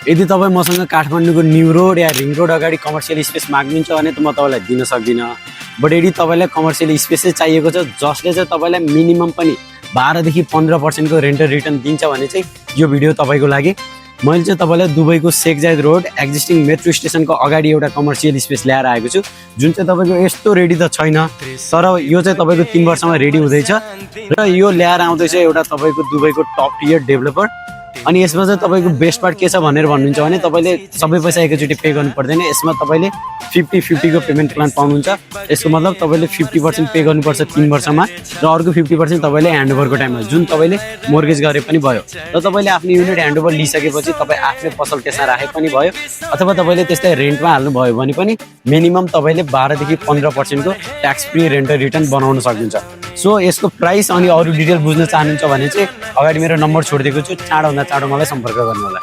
यदि तपाईँ मसँग काठमाडौँको न्यू रोड या रिङ रोड अगाडि कमर्सियल स्पेस माग्नुहुन्छ भने त म तपाईँलाई दिन सक्दिनँ। बट यदि तपाईँलाई कमर्सियल स्पेसै चाहिएको छ जसले चाहिँ तपाईँलाई मिनिमम पनि 12 देखि 15% रेन्टल रिटर्न दिन्छ भने चाहिँ यो भिडियो तपाईँको लागि। मैले चाहिँ तपाईँलाई दुबईको शेख जायद रोड एक्जिस्टिङ मेट्रो स्टेसनको अगाडि एउटा कमर्सियल स्पेस ल्याएर आएको छु, जुन चाहिँ तपाईँको यस्तो रेडी त छैन, तर यो चाहिँ तपाईँको 3 वर्षमा रेडी हुँदैछ र यो ल्याएर आउँदैछ एउटा तपाईँको दुबईको टप टियर डेभलपर। अनि यसमा चाहिँ तपाईँको बेस्ट पार्ट के छ भनेर भन्नुहुन्छ भने तपाईँले सबै पैसा एकैचोटि पे गर्नु पर्दैन। यसमा तपाईँले 50-50 को पेमेन्ट प्लान पाउनुहुन्छ। यसको मतलब तपाईँले 50% पे गर्नुपर्छ 3 वर्षमा र अर्को 50% तपाईँले ह्यान्डओभरको टाइममा, जुन तपाईँले मोर्गेज गरे पनि भयो र तपाईँले आफ्नो युनिट ह्यान्डओभर लिइसकेपछि तपाईँ आफ्नै पसल त्यसमा राखे पनि भयो, अथवा तपाईँले त्यसलाई रेन्टमा हाल्नुभयो भने पनि मिनिमम तपाईँले 12 देखि 15% को ट्याक्स फ्री रेन्टल रिटर्न बनाउन सक्नुहुन्छ। सो यसको प्राइस अनि अरू डिटेल बुझ्न चाहनुहुन्छ भने चाहिँ अगाडि मेरो नम्बर छोडिदिएको छु, चाँडोभन्दा चाँडो मलाई सम्पर्क गर्नु होला।